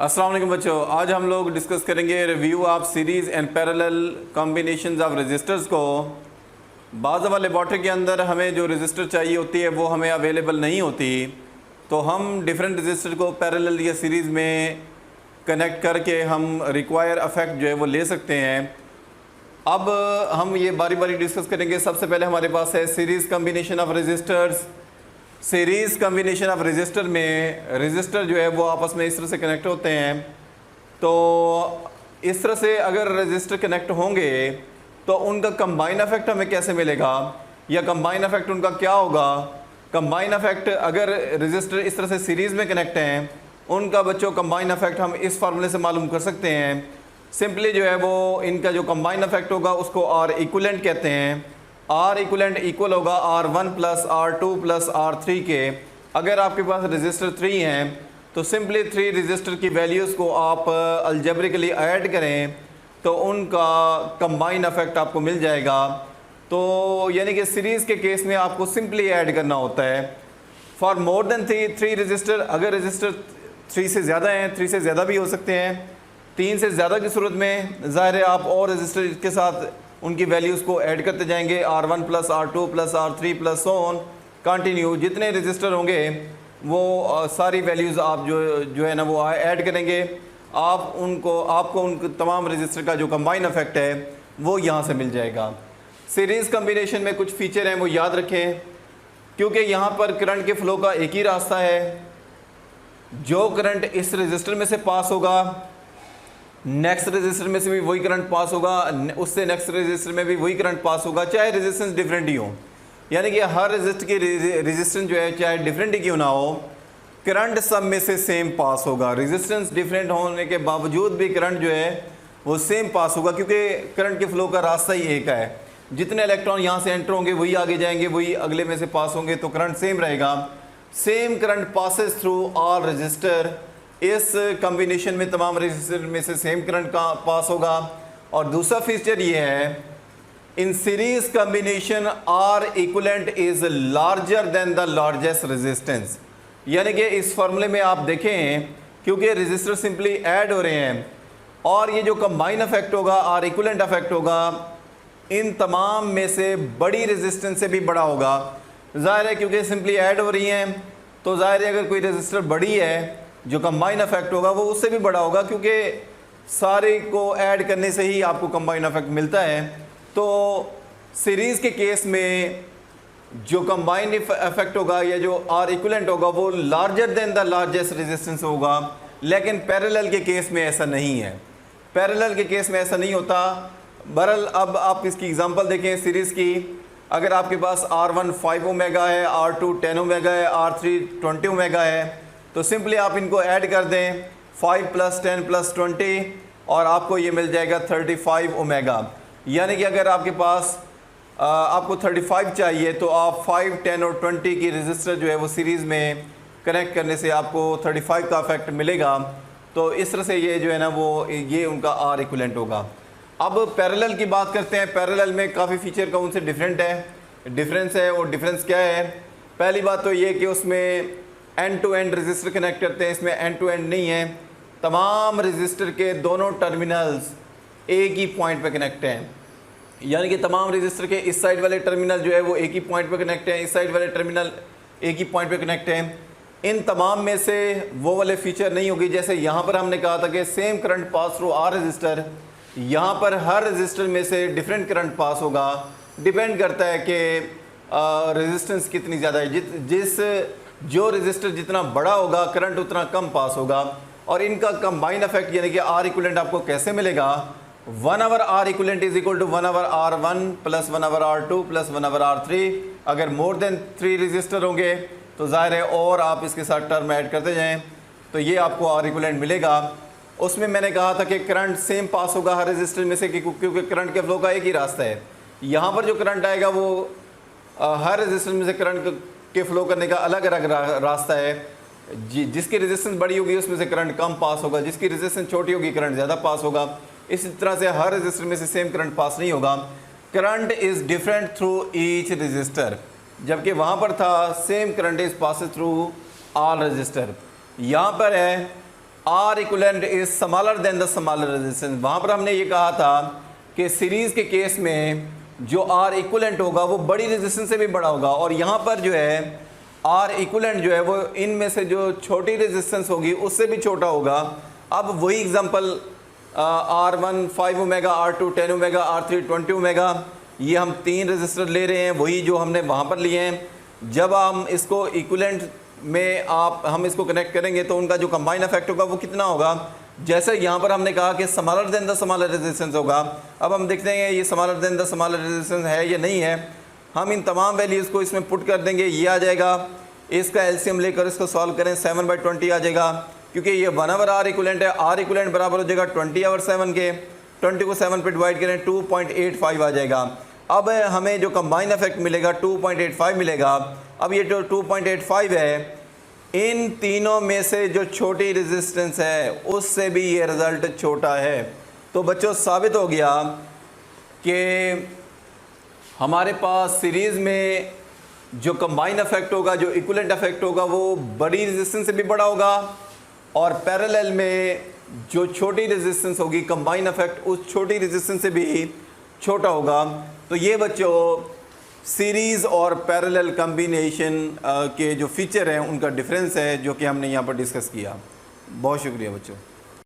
अस्सलाम वालेकुम बच्चों, आज हम लोग डिस्कस करेंगे review of series and parallel combinations of resistors को। बाज़ दफ़ा लेबॉर्ट्री के अंदर हमें जो रजिस्टर चाहिए होती है वो हमें अवेलेबल नहीं होती, तो हम डिफरेंट रजिस्टर को पैरेलल या सीरीज़ में कनेक्ट करके हम रिक्वायर इफेक्ट जो है वो ले सकते हैं। अब हम ये बारी बारी डिस्कस करेंगे। सबसे पहले हमारे पास है series combination of resistors. Series combination of resistor में रजिस्टर जो है वो आपस में इस तरह से कनेक्ट होते हैं। तो इस तरह से अगर रजिस्टर कनेक्ट होंगे तो उनका कंबाइन इफेक्ट हमें कैसे मिलेगा, या कंबाइन इफेक्ट उनका क्या होगा। कंबाइन इफेक्ट अगर रजिस्टर इस तरह से सीरीज़ में कनेक्ट हैं, उनका बच्चों कंबाइन इफेक्ट हम इस फार्मूले से मालूम कर सकते हैं। सिंपली जो है वो इनका जो कंबाइन इफेक्ट होगा उसको आर इक्विवेलेंट कहते हैं। आर इक्विवेलेंट इक्वल होगा R1 plus R2 plus R3 के। अगर आपके पास रजिस्टर 3 हैं तो सिंपली 3 रजिस्टर की वैल्यूज़ को आप अलजेब्रिकली ऐड करें तो उनका कंबाइन इफेक्ट आपको मिल जाएगा। तो यानी कि सीरीज़ के केस में आपको सिंपली ऐड करना होता है। फॉर मोर देन 3 रजिस्टर, अगर रजिस्टर 3 से ज़्यादा हैं, 3 से ज़्यादा भी हो सकते हैं, 3 से ज़्यादा की सूरत में ज़ाहिर है आप और रजिस्टर के साथ उनकी वैल्यूज़ को ऐड करते जाएंगे। R1 plus R2 plus R3 plus so on continue. जितने रजिस्टर होंगे वो सारी वैल्यूज़ आप जो है ना वो ऐड करेंगे। आपको उन तमाम रजिस्टर का जो कंबाइन इफेक्ट है वो यहाँ से मिल जाएगा। सीरीज़ कम्बिनेशन में कुछ फ़ीचर हैं वो याद रखें, क्योंकि यहाँ पर करंट के फ़्लो का एक ही रास्ता है। जो करंट इस रजिस्टर में से पास होगा, नेक्स्ट रजिस्टर में से भी वही करंट पास होगा, उससे नेक्स्ट रजिस्टर में भी वही करंट पास होगा, चाहे रेजिस्टेंस डिफरेंट ही हो। यानी कि हर रजिस्टर की रेजिस्टेंस जो है चाहे डिफरेंट ही क्यों ना हो, करंट सब में से सेम पास होगा। रेजिस्टेंस डिफरेंट होने के बावजूद भी करंट जो है वो सेम पास होगा, क्योंकि करंट के फ्लो का रास्ता ही एक है। जितने इलेक्ट्रॉन यहाँ से एंटर होंगे वही आगे जाएंगे, वही अगले में से पास होंगे, तो करंट सेम रहेगा। Same current passes through all register. इस कॉम्बिनेशन में तमाम रजिस्टर में से सेम करंट का पास होगा। और दूसरा फीचर ये है, in series combination R equivalent is larger than the largest resistance. यानी कि इस फॉर्मूले में आप देखें, क्योंकि रजिस्टर सिंपली ऐड हो रहे हैं और ये जो कंबाइन इफेक्ट होगा, आर इक्विवेलेंट इफेक्ट होगा, इन तमाम में से बड़ी रेजिस्टेंस से भी बड़ा होगा। ज़ाहिर है क्योंकि सिंपली ऐड हो रही हैं, तो ज़ाहिर है अगर कोई रजिस्टर बड़ी है जो कंबाइन इफेक्ट होगा वो उससे भी बड़ा होगा, क्योंकि सारे को ऐड करने से ही आपको कंबाइन इफेक्ट मिलता है। तो सीरीज़ के केस में जो कंबाइन इफेक्ट होगा या जो आर इक्विवेलेंट होगा वो larger than the largest resistance होगा। लेकिन पैरेलल के केस में ऐसा नहीं है। पैरेलल के केस में ऐसा नहीं होता। बहरहाल अब आप इसकी एग्जांपल देखें सीरीज़ की। अगर आपके पास R1 5 ओमेगा है, R2 10 ओमेगा है, R3 20 ओमेगा है, तो सिंपली आप इनको ऐड कर दें 5 प्लस 10 प्लस 20 और आपको ये मिल जाएगा 35 ओमेगा। यानी कि अगर आपके पास आपको 35 चाहिए तो आप 5, 10 और 20 की रजिस्टर जो है वो सीरीज़ में कनेक्ट करने से आपको 35 का इफेक्ट मिलेगा। तो इस तरह से ये जो है ना वो ये उनका आर इक्विवेलेंट होगा। अब पैरेलल की बात करते हैं। पैरेलल में काफ़ी फीचर का उनसे डिफरेंस है। और डिफरेंस क्या है? पहली बात तो ये कि उसमें end to end resistor connect करते हैं, इसमें एंड टू एंड नहीं है। तमाम रजिस्टर के दोनों टर्मिनल्स एक ही पॉइंट पे कनेक्ट हैं। यानी कि तमाम रजिस्टर के इस साइड वाले टर्मिनल जो है वो एक ही पॉइंट पे कनेक्ट हैं, इस साइड वाले टर्मिनल एक ही पॉइंट पे कनेक्ट हैं। इन तमाम में से वो वाले फीचर नहीं होगी। जैसे यहाँ पर हमने कहा था कि same current pass through are resistor, यहाँ पर हर रजिस्टर में से डिफरेंट करंट पास होगा। डिपेंड करता है कि रेजिस्टेंस कितनी ज़्यादा है। जो रजिस्टर जितना बड़ा होगा करंट उतना कम पास होगा। और इनका कंबाइन इफेक्ट यानी कि आर इक्विवेलेंट आपको कैसे मिलेगा? 1 over R equivalent is equal to 1 over R1 plus 1 over R2 plus 1 over R3। अगर मोर देन 3 रजिस्टर होंगे तो ज़ाहिर है और आप इसके साथ टर्म ऐड करते जाएं तो ये आपको आर इक्विवेलेंट मिलेगा। उसमें मैंने कहा था कि करंट सेम पास होगा हर रजिस्टर में से, क्योंकि करंट के फ्लो का एक ही रास्ता है। यहाँ पर जो करंट आएगा वो हर रजिस्टर में से करंट के फ्लो करने का अलग अलग रास्ता है। जिसकी रेजिस्टेंस बड़ी होगी उसमें से करंट कम पास होगा, जिसकी रेजिस्टेंस छोटी होगी करंट ज़्यादा पास होगा। इसी तरह से हर रजिस्टर में से सेम करंट पास नहीं होगा। Current is different through each resistor, जबकि वहाँ पर था same current is pass through all resistor. यहाँ पर है R equivalent is smaller than the smaller resistance. वहाँ पर हमने ये कहा था कि सीरीज़ के केस में जो आर इक्विवेलेंट होगा वो बड़ी रेजिस्टेंस से भी बड़ा होगा, और यहाँ पर जो है आर इक्विवेलेंट जो है वो इनमें से जो छोटी रेजिस्टेंस होगी उससे भी छोटा होगा। अब वही example R1 5 omega, R2 10 omega, R3 20 omega, ये हम 3 रेजिस्टर ले रहे हैं, वही जो हमने वहाँ पर लिए हैं। जब हम इसको इक्विवेलेंट में हम इसको कनेक्ट करेंगे तो उनका जो कंबाइन इफेक्ट होगा वो कितना होगा। जैसे यहाँ पर हमने कहा कि smaller than the smaller resistance होगा। अब हम देखते हैं ये smaller than the smaller resistance है या नहीं है। हम इन तमाम वैल्यूज़ को इसमें पुट कर देंगे, ये आ जाएगा। इसका एलसीएम लेकर इसको सॉल्व करें, 7/20 आ जाएगा, क्योंकि ये 1/R इक्विवेलेंट है। आर इक्विवेलेंट बराबर हो जाएगा 20/7 के। 20 को 7 पे डिवाइड करें 2.85 आ जाएगा। अब हमें जो कंबाइन इफेक्ट मिलेगा 2.85 मिलेगा। अब ये जो 2.85 है, इन तीनों में से जो छोटी रेजिस्टेंस है उससे भी ये रिज़ल्ट छोटा है। तो बच्चों साबित हो गया कि हमारे पास सीरीज़ में जो कंबाइन इफेक्ट होगा, जो इक्विवेलेंट इफेक्ट होगा, वो बड़ी रेजिस्टेंस से भी बड़ा होगा, और पैरेलल में जो छोटी रेजिस्टेंस होगी कंबाइन इफेक्ट उस छोटी रेजिस्टेंस से भी छोटा होगा। तो ये बच्चों सीरीज़ और पैरेलल कॉम्बिनेशन के जो फीचर हैं उनका डिफरेंस है, जो कि हमने यहाँ पर डिस्कस किया। बहुत शुक्रिया बच्चों।